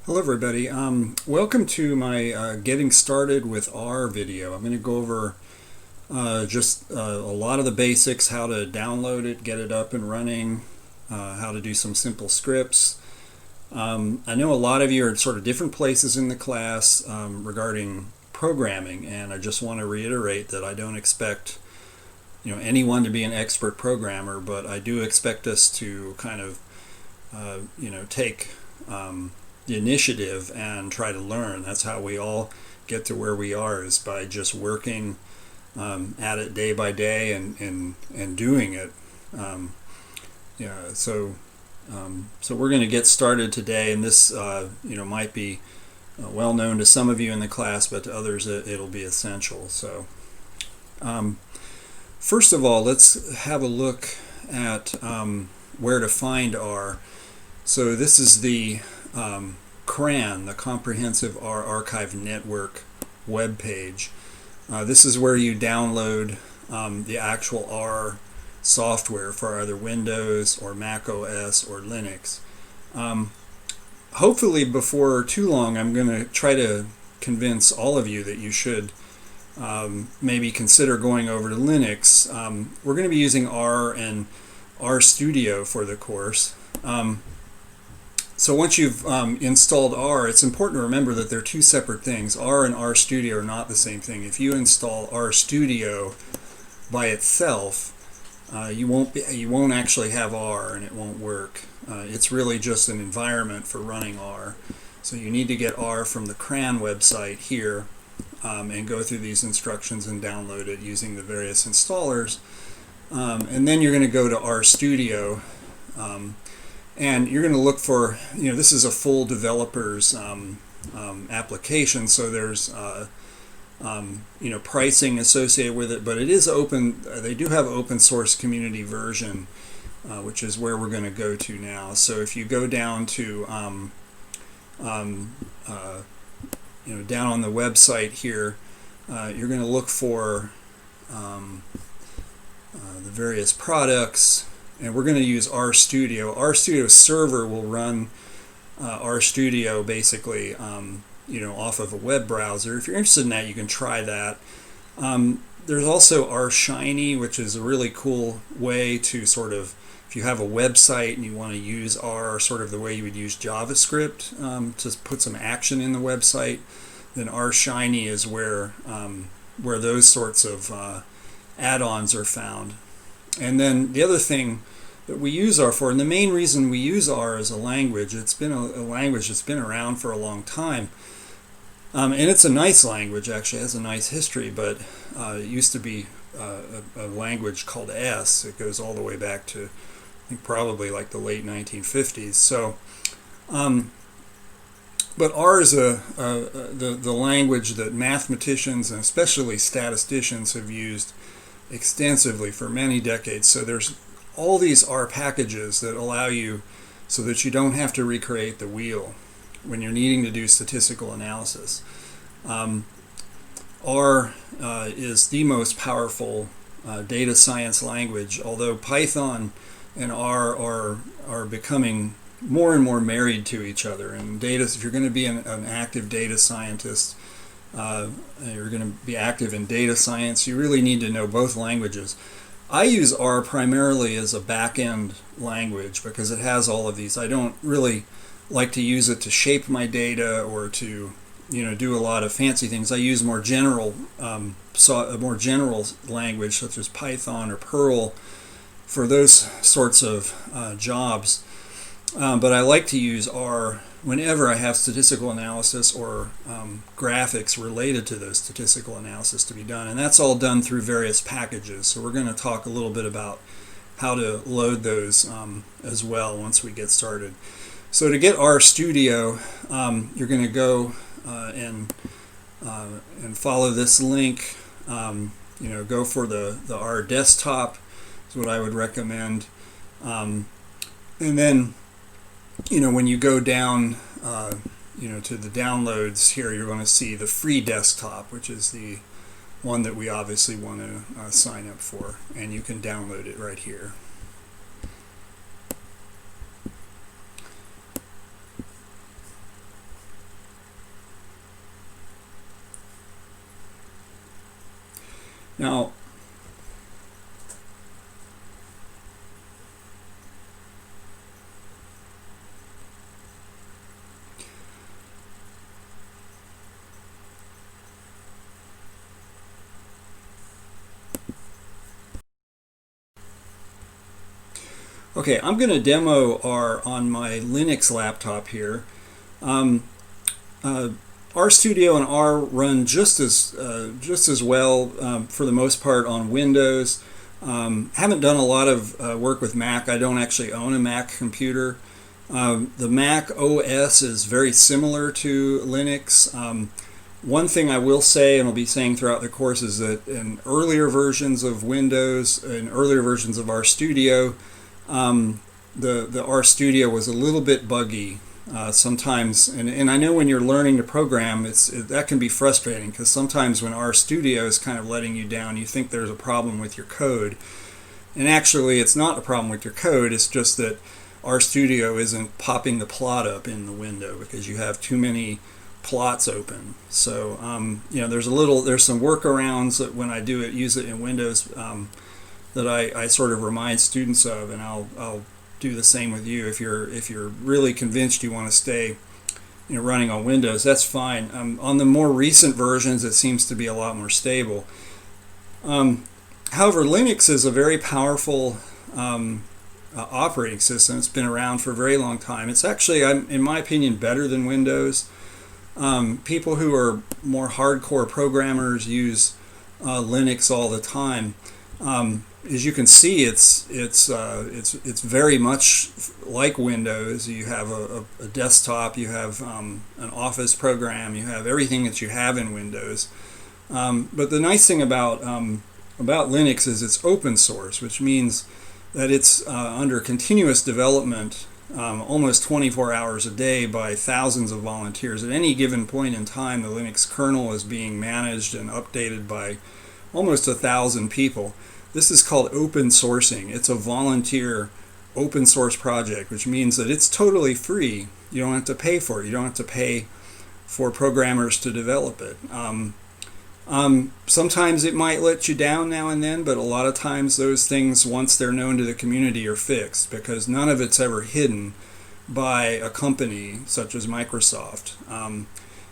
Hello everybody. Welcome to my Getting Started with R video. I'm going to go over just a lot of the basics, how to download it, get it up and running, how to do some simple scripts. I know a lot of you are at sort of different places in the class regarding programming, and I just want to reiterate that I don't expect anyone to be an expert programmer, but I do expect us to kind of take the initiative and try to learn. That's how we all get to where we are, is by just working at it day by day and doing it. So we're going to get started today, and this might be well known to some of you in the class, but to others it'll be essential. So first of all, let's have a look at where to find R. So this is the CRAN, the Comprehensive R Archive Network web page. This is where you download the actual R software for either Windows or Mac OS or Linux. Hopefully before too long I'm going to try to convince all of you that you should maybe consider going over to Linux. We're going to be using R and RStudio for the course. So once you've installed R, it's important to remember that they're two separate things. R and RStudio are not the same thing. If you install RStudio by itself, you won't actually have R, and it won't work. It's really just an environment for running R. So you need to get R from the CRAN website here and go through these instructions and download it using the various installers. And then you're going to go to RStudio. And you're going to look for, this is a full developer's application, so there's, pricing associated with it, but it is open. They do have open source community version, which is where we're going to go to now. So if you go down to, down on the website here, you're going to look for the various products. And we're going to use RStudio. RStudio server will run RStudio basically, off of a web browser. If you're interested in that, you can try that. There's also RShiny, which is a really cool way to sort of, if you have a website and you want to use R sort of the way you would use JavaScript to put some action in the website, then RShiny is where those sorts of add-ons are found. And then the other thing that we use R for, and the main reason we use R as a language, it's been a language that's been around for a long time. And it's a nice language, actually. It has a nice history, but it used to be a language called S. It goes all the way back to, I think, probably like the late 1950s. So, but R is the language that mathematicians and especially statisticians have used extensively for many decades. So there's all these R packages that allow you so that you don't have to recreate the wheel when you're needing to do statistical analysis. R is the most powerful data science language, although Python and R are becoming more and more married to each other. And if you're going to be an active data scientist, you're going to be active in data science, you really need to know both languages. I use R primarily as a back-end language because it has all of these. I don't really like to use it to shape my data or to do a lot of fancy things. I use more general language such as Python or Perl for those sorts of jobs. But I like to use R whenever I have statistical analysis or graphics related to those statistical analysis to be done. And that's all done through various packages. So we're going to talk a little bit about how to load those as well once we get started. So to get RStudio, you're going to go and follow this link. Go for the R desktop is what I would recommend. And then when you go down, to the downloads here, you're going to see the free desktop, which is the one that we obviously want to sign up for, and you can download it right here. Now, okay, I'm going to demo R on my Linux laptop here. Um, RStudio and R run just as well for the most part on Windows. Haven't done a lot of work with Mac. I don't actually own a Mac computer. The Mac OS is very similar to Linux. One thing I will say, and I'll be saying throughout the course, is that in earlier versions of Windows and earlier versions of RStudio, the RStudio was a little bit buggy sometimes, and I know when you're learning to program, that can be frustrating, because sometimes when RStudio is kind of letting you down, you think there's a problem with your code, and actually it's not a problem with your code. It's just that RStudio isn't popping the plot up in the window because you have too many plots open. So there's some workarounds that when I use it in Windows that I sort of remind students of, and I'll do the same with you. If you're really convinced you want to stay running on Windows, that's fine. On the more recent versions, it seems to be a lot more stable. However, Linux is a very powerful operating system. It's been around for a very long time. It's actually, in my opinion, better than Windows. People who are more hardcore programmers use Linux all the time. As you can see, it's very much like Windows. You have a desktop, you have an Office program, you have everything that you have in Windows. But the nice thing about Linux is it's open source, which means that it's under continuous development almost 24 hours a day by thousands of volunteers. At any given point in time, the Linux kernel is being managed and updated by almost 1,000 people. This is called open sourcing. It's a volunteer open source project, which means that it's totally free. You don't have to pay for it. You don't have to pay for programmers to develop it. Sometimes it might let you down now and then, but a lot of times those things, once they're known to the community, are fixed, because none of it's ever hidden by a company such as Microsoft.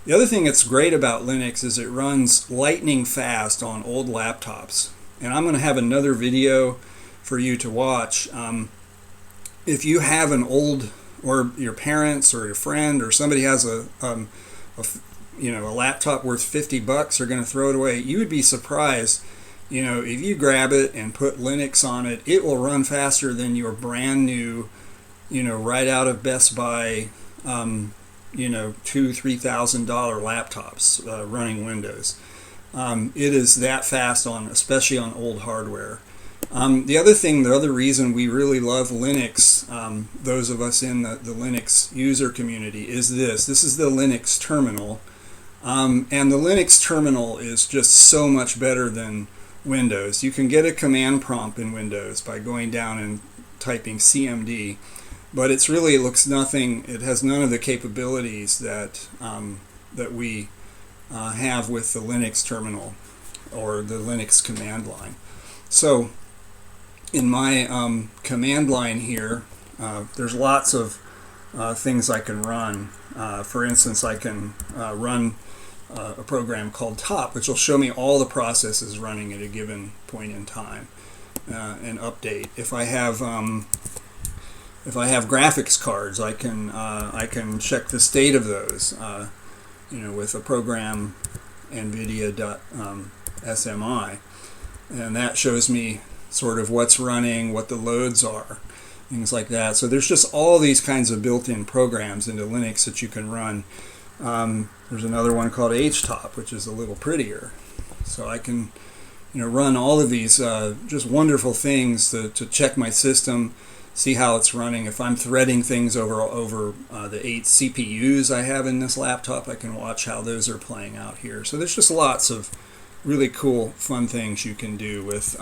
The other thing that's great about Linux is it runs lightning fast on old laptops. And I'm going to have another video for you to watch. If you have an old, or your parents or your friend or somebody has a laptop worth $50, are going to throw it away, you would be surprised. If you grab it and put Linux on it, it will run faster than your brand new, right out of Best Buy, $2,000-$3,000 laptops running Windows. It is that fast especially on old hardware. The other reason we really love Linux, those of us in the Linux user community, is this. This is the Linux terminal. And the Linux terminal is just so much better than Windows. You can get a command prompt in Windows by going down and typing CMD, but it has none of the capabilities that we have with the Linux terminal or the Linux command line. So in my command line here, there's lots of things I can run. For instance, I can run a program called top, which will show me all the processes running at a given point in time and update. If I have graphics cards, I can check the state of those. With a program NVIDIA.SMI, and that shows me sort of what's running, what the loads are, things like that. So there's just all these kinds of built-in programs into Linux that you can run. There's another one called HTOP, which is a little prettier. So I can run all of these just wonderful things to check my system, see how it's running. If I'm threading things over the 8 CPUs I have in this laptop, I can watch how those are playing out here. So there's just lots of really cool, fun things you can do with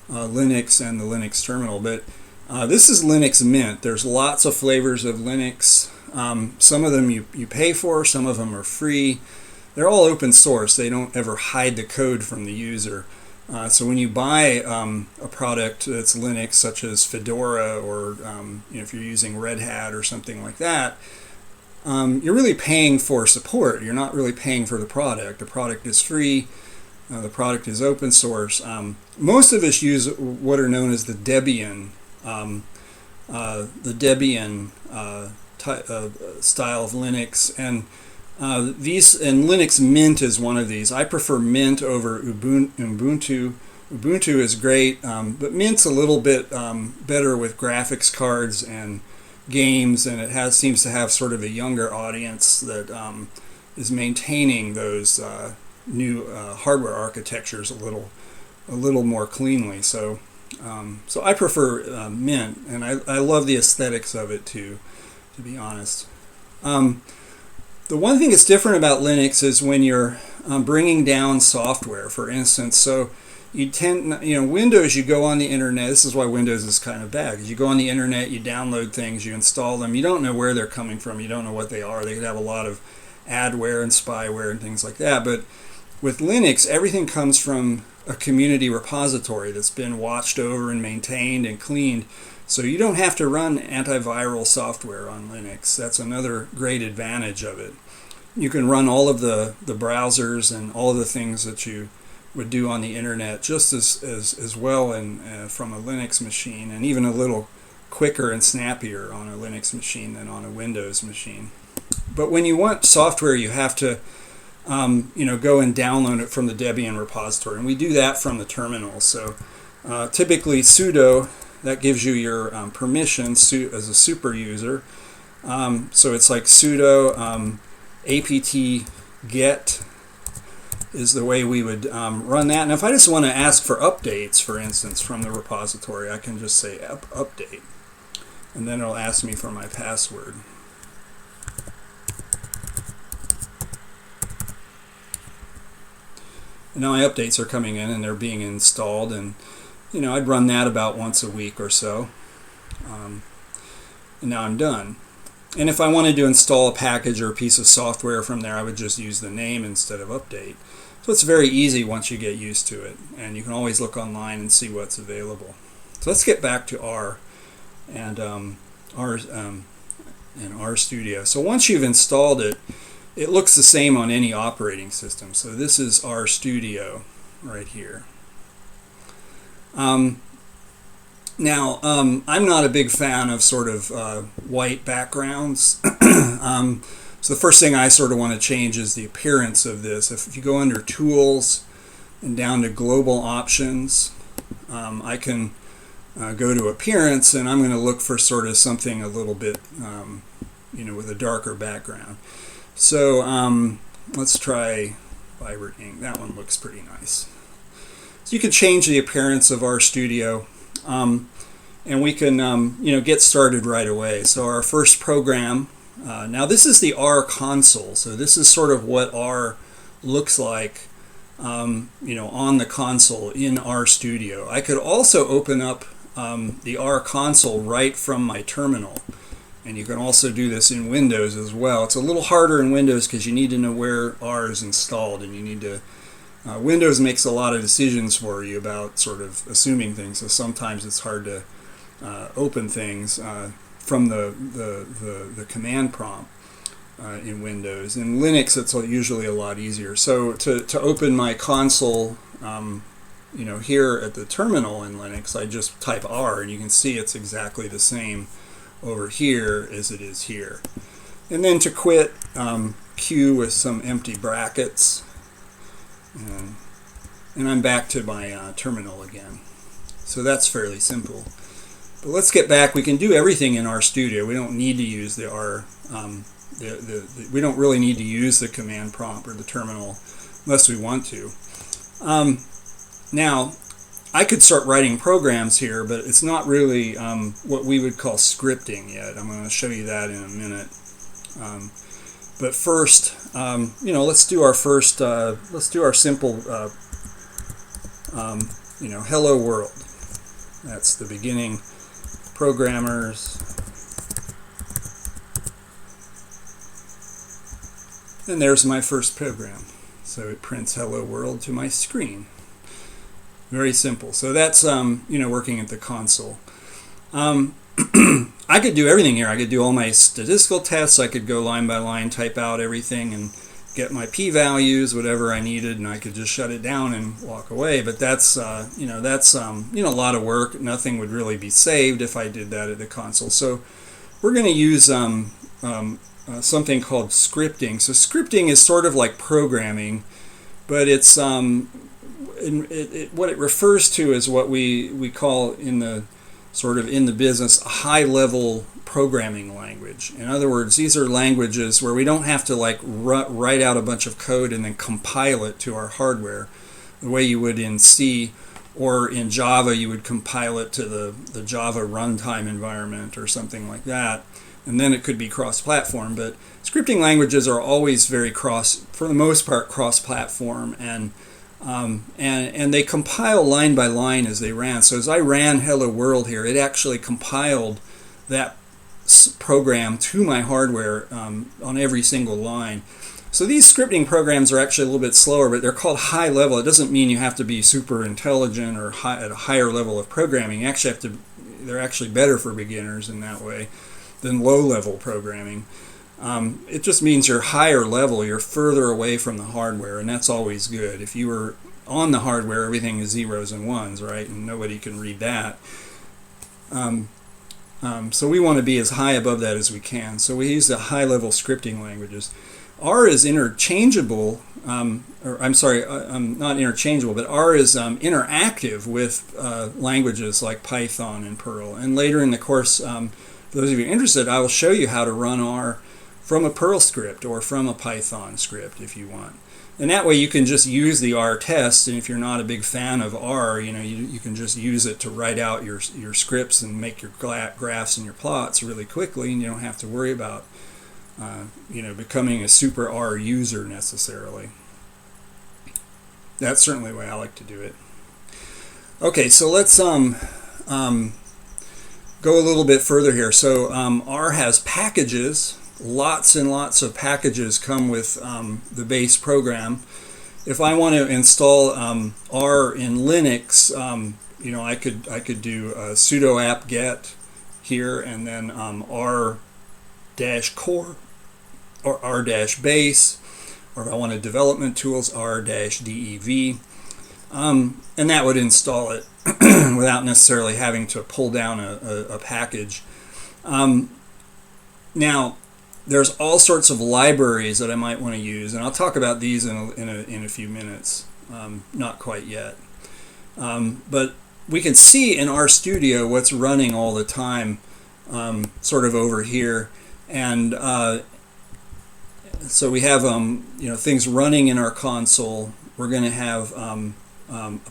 Linux and the Linux terminal. But this is Linux Mint. There's lots of flavors of Linux. Some of them you pay for, some of them are free. they're all open source. They don't ever hide the code from the user. So when you buy a product that's Linux, such as Fedora, or if you're using Red Hat or something like that, you're really paying for support. You're not really paying for the product. The product is free. The product is open source. Most of us use what are known as the Debian style of Linux, and Linux Mint is one of these. I prefer Mint over Ubuntu. Ubuntu is great, but Mint's a little bit better with graphics cards and games, and it seems to have sort of a younger audience that is maintaining those new hardware architectures a little more cleanly. So I prefer Mint, and I love the aesthetics of it too, to be honest. The one thing that's different about Linux is when you're bringing down software, for instance. So Windows, you go on the internet. This is why Windows is kind of bad, because you go on the internet, you download things, you install them. You don't know where they're coming from. You don't know what they are. They could have a lot of adware and spyware and things like that. But with Linux, everything comes from a community repository that's been watched over and maintained and cleaned. So you don't have to run antiviral software on Linux. That's another great advantage of it. You can run all of the browsers and all of the things that you would do on the internet just as well from a Linux machine, and even a little quicker and snappier on a Linux machine than on a Windows machine. But when you want software, you have to go and download it from the Debian repository, and we do that from the terminal. So typically sudo, that gives you your permission as a super user. So it's like sudo apt get is the way we would run that. And if I just want to ask for updates, for instance, from the repository, I can just say update, and then it'll ask me for my password. And now my updates are coming in and they're being installed, and I'd run that about once a week or so, and now I'm done. And if I wanted to install a package or a piece of software from there, I would just use the name instead of update. So it's very easy once you get used to it, and you can always look online and see what's available. So let's get back to R and RStudio. So once you've installed it, it looks the same on any operating system. So this is RStudio right here. Now, I'm not a big fan of sort of white backgrounds. So the first thing I sort of want to change is the appearance of this. If you go under Tools and down to Global Options, I can go to Appearance, and I'm going to look for sort of something a little bit, with a darker background. So let's try Vibrant Ink. That one looks pretty nice. So you can change the appearance of RStudio, and we can get started right away. So our first program, now this is the R console. So this is sort of what R looks like on the console in RStudio. I could also open up the R console right from my terminal. And you can also do this in Windows as well. It's a little harder in Windows because you need to know where R is installed, and you need to Windows makes a lot of decisions for you about sort of assuming things, so sometimes it's hard to open things from the command prompt in Windows. In Linux, it's usually a lot easier. So to open my console, here at the terminal in Linux, I just type R, and you can see it's exactly the same over here as it is here. And then to quit, Q with some empty brackets. And I'm back to my terminal again. So that's fairly simple. But let's get back. We can do everything in RStudio. We don't need to use the R. We don't really need to use the command prompt or the terminal unless we want to. Now, I could start writing programs here, but it's not really what we would call scripting yet. I'm going to show you that in a minute. But first, let's do our first. Let's do our simple, hello world. That's the beginning. Programmers. And there's my first program. So it prints hello world to my screen. Very simple. So that's working at the console. I could do everything here. I could do all my statistical tests. I could go line by line, type out everything, and get my p-values, whatever I needed, and I could just shut it down and walk away. But that's a lot of work. Nothing would really be saved if I did that at the console. So we're going to use something called scripting. So scripting is sort of like programming, but it's what it refers to is what we call in the business a high-level programming language. In other words, these are languages where we don't have to write out a bunch of code and then compile it to our hardware the way you would in C, or in Java you would compile it to the Java runtime environment or something like that, and then it could be cross-platform. But scripting languages are always for the most part, cross-platform, and they compile line by line as they ran. So as I ran Hello World here, it actually compiled that program to my hardware on every single line. So these scripting programs are actually a little bit slower, but they're called high level. It doesn't mean you have to be super intelligent or at a higher level of programming. They're actually better for beginners in that way than low level programming. It just means you're higher level, you're further away from the hardware, and that's always good. If you were on the hardware, everything is zeros and ones, right? And nobody can read that. So we want to be as high above that as we can. So we use the high-level scripting languages. R is interchangeable, not interchangeable, but R is interactive with languages like Python and Perl. And later in the course, for those of you interested, I will show you how to run R from a Perl script or from a Python script if you want. And that way you can just use the R test, and if you're not a big fan of R, you can just use it to write out your scripts and make your graphs and your plots really quickly, and you don't have to worry about becoming a super R user necessarily. That's certainly the way I like to do it. Okay, so let's go a little bit further here. So R has packages. Lots and lots of packages come with the base program. If I want to install R in Linux, I could do sudo apt-get here, and then r-core or r-base, or if I wanted development tools, r-dev, and that would install it without necessarily having to pull down a package. Now, there's all sorts of libraries that I might want to use, and I'll talk about these in a few minutes. Not quite yet. But we can see in RStudio what's running all the time, sort of over here. And so we have things running in our console. We're going to have a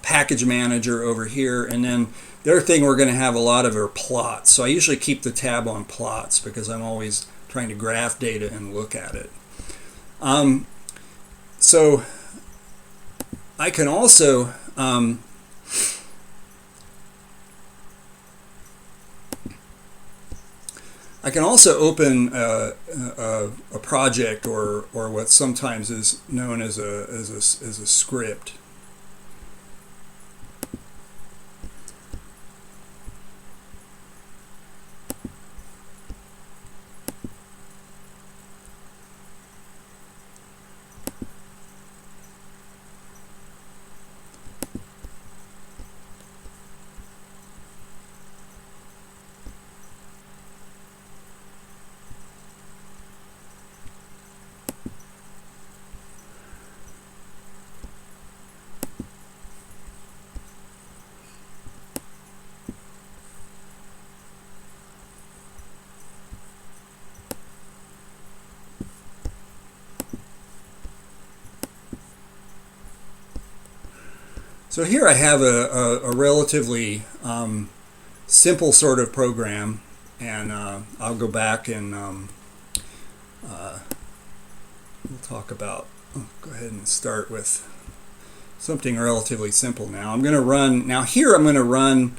package manager over here, and then the other thing we're going to have a lot of are plots. So I usually keep the tab on plots because I'm always trying to graph data and look at it. So I can also open a project or what sometimes is known as a script. So here I have a relatively simple sort of program, and I'll go back and we'll talk about, go ahead and start with something relatively simple now. I'm going to run, now here I'm going to run,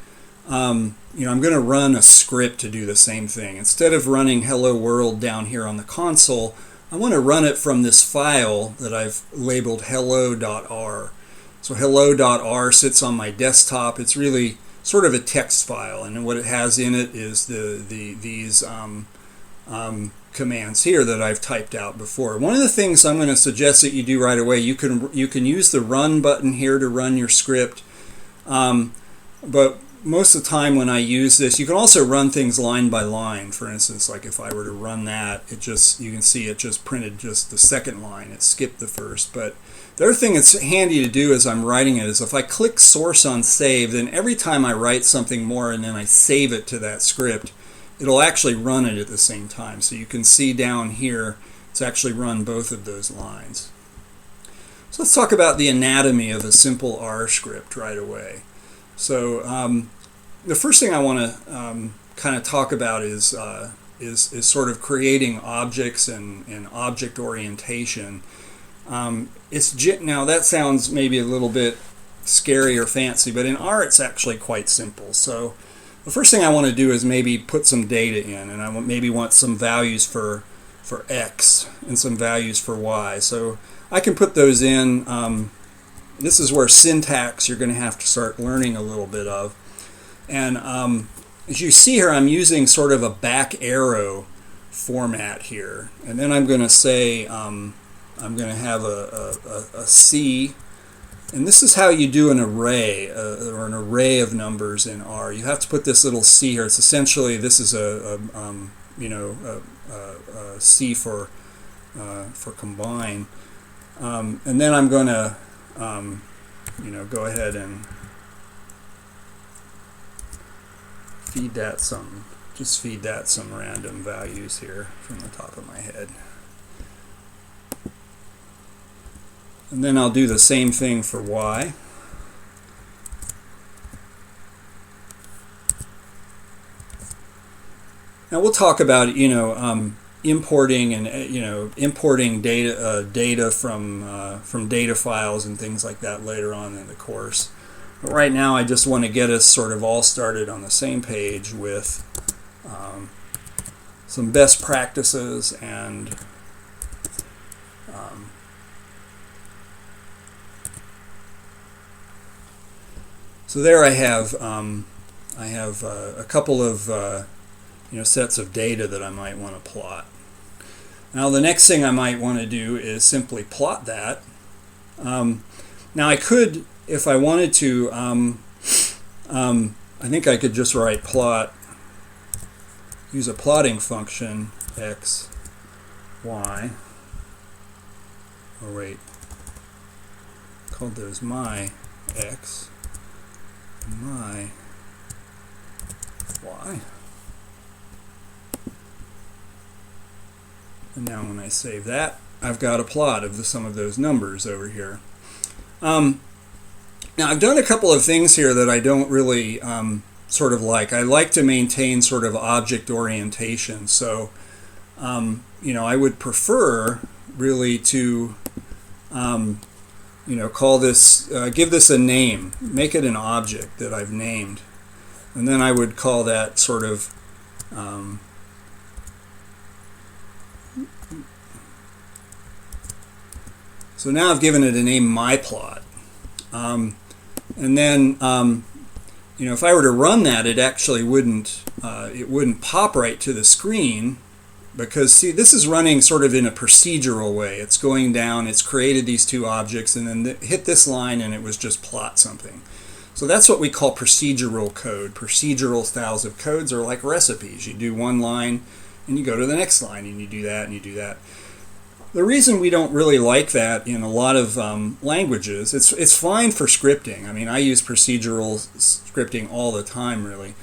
I'm going to run a script to do the same thing. Instead of running Hello World down here on the console, I want to run it from this file that I've labeled hello.r. So hello.r sits on my desktop. It's really sort of a text file, and what it has in it is these commands here that I've typed out before. One of the things I'm going to suggest that you do right away, you can use the run button here to run your script, but most of the time when I use this, you can also run things line by line. For instance, like if I were to run that, you can see it just printed just the second line. It skipped the first. But the other thing that's handy to do as I'm writing it is if I click source on save, then every time I write something more and then I save it to that script, it'll actually run it at the same time. So you can see down here, it's actually run both of those lines. So let's talk about the anatomy of a simple R script right away. So the first thing I want to kind of talk about is sort of creating objects and object orientation. Now that sounds maybe a little bit scary or fancy, but in R it's actually quite simple. So the first thing I want to do is maybe put some data in, and I maybe want some values for X and some values for Y. So I can put those in. This is where syntax you're going to have to start learning a little bit of. And as you see here, I'm using sort of a back arrow format here. And then I'm going to say I'm going to have a C. And this is how you do an array, or an array of numbers in R. You have to put this little C here. It's essentially, this is a C for combine. And then I'm going to go ahead and feed that some random values here from the top of my head. And then I'll do the same thing for Y. Now we'll talk about importing and importing data from data files and things like that later on in the course. But right now I just want to get us sort of all started on the same page with some best practices and so there I have a couple of sets of data that I might want to plot. Now the next thing I might want to do is simply plot that. Now I could, if I wanted to, I think I could just write plot, use a plotting function, X, Y, or wait, called those my X, my Y. And now when I save that, I've got a plot of some of those numbers over here. Now I've done a couple of things here that I don't really sort of like. I like to maintain sort of object orientation. So I would prefer really to call this, give this a name, make it an object that I've named, and then I would call that sort of so now I've given it a name, myPlot. And then, if I were to run that, it actually wouldn't pop right to the screen, because see, this is running sort of in a procedural way. It's going down, it's created these two objects, and then hit this line, and it was just plot something. So that's what we call procedural code. Procedural styles of codes are like recipes. You do one line, and you go to the next line, and you do that, and you do that. The reason we don't really like that in a lot of languages, it's fine for scripting. I mean, I use procedural scripting all the time, really.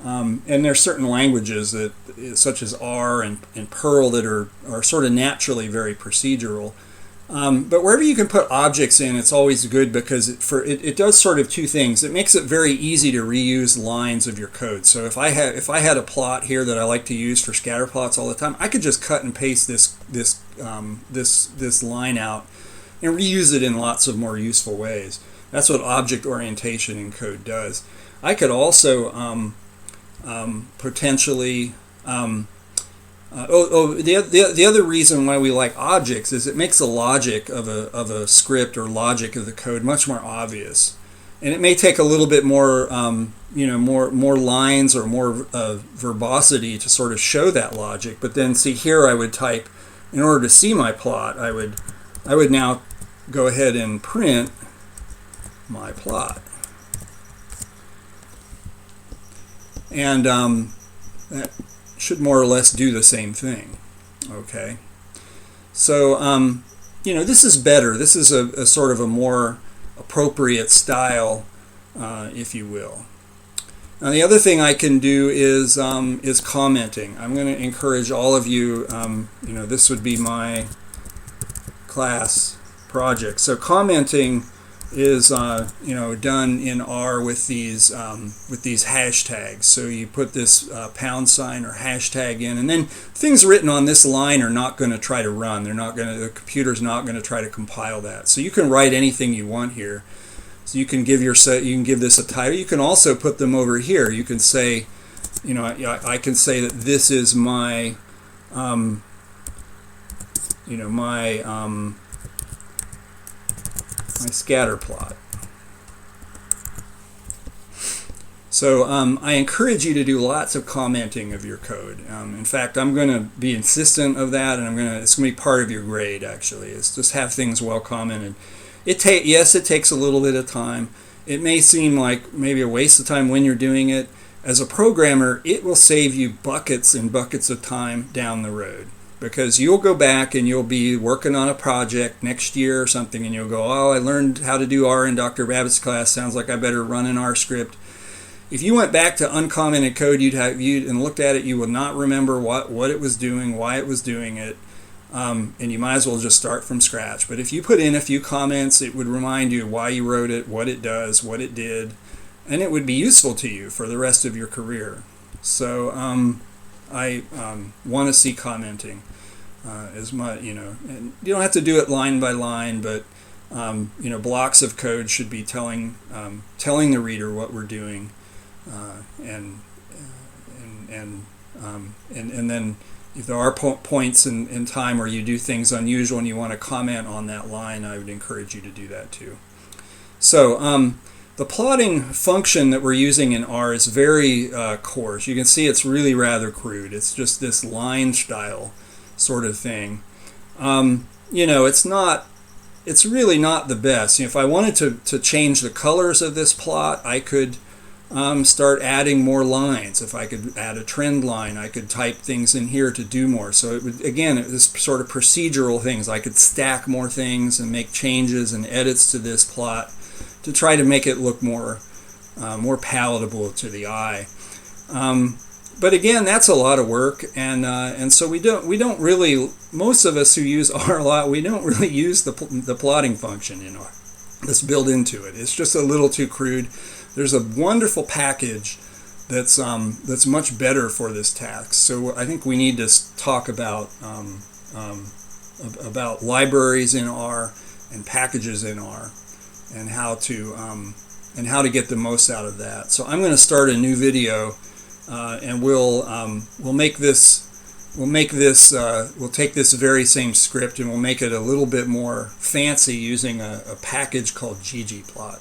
And there's certain languages that, such as R and Perl, that are sort of naturally very procedural. But wherever you can put objects in, it's always good, because it does sort of two things. It makes it very easy to reuse lines of your code. So if I had a plot here that I like to use for scatter plots all the time, I could just cut and paste this line out and reuse it in lots of more useful ways. That's what object orientation in code does. I could also potentially The other reason why we like objects is it makes the logic of a script or logic of the code much more obvious, and it may take a little bit more more lines or more verbosity to sort of show that logic. But then see here, I would type, in order to see my plot, I would now go ahead and print my plot, and that should more or less do the same thing. Okay, so this is better. This is a sort of a more appropriate style, if you will. Now the other thing I can do is commenting. I'm going to encourage all of you. This would be my class project. So commenting is done in R with these hashtags. So you put this pound sign or hashtag in, and then things written on this line are not going to try to run. The computer's not going to try to compile that. So you can write anything you want here. So you can give this a title. You can also put them over here. You can say, I can say that this is my my scatter plot. So I encourage you to do lots of commenting of your code. In fact, I'm going to be insistent of that, and it's going to be part of your grade. Actually, is just have things well commented. Yes, it takes a little bit of time. It may seem like maybe a waste of time when you're doing it. As a programmer, it will save you buckets and buckets of time down the road, because you'll go back and you'll be working on a project next year or something, and you'll go, oh, I learned how to do R in Dr. Babbitt's class. Sounds like I better run an R script. If you went back to uncommented code and looked at it, you would not remember what it was doing, why it was doing it, and you might as well just start from scratch. But if you put in a few comments, it would remind you why you wrote it, what it does, what it did, and it would be useful to you for the rest of your career. So I want to see commenting as much, and you don't have to do it line by line, but blocks of code should be telling the reader what we're doing, and then if there are points in time where you do things unusual and you want to comment on that line, I would encourage you to do that too. So the plotting function that we're using in R is very coarse. You can see it's really rather crude. It's just this line style sort of thing. It's really not the best. If I wanted to change the colors of this plot, I could start adding more lines. If I could add a trend line, I could type things in here to do more. So it was sort of procedural things. I could stack more things and make changes and edits to this plot to try to make it look more palatable to the eye. But again, that's a lot of work, and so we don't really, most of us who use R a lot, we don't really use the plotting function in R that's built into it. It's just a little too crude. There's a wonderful package that's much better for this task. So I think we need to talk about libraries in R and packages in R, and how to get the most out of that. So I'm going to start a new video, and we'll take this very same script and we'll make it a little bit more fancy using a package called ggplot.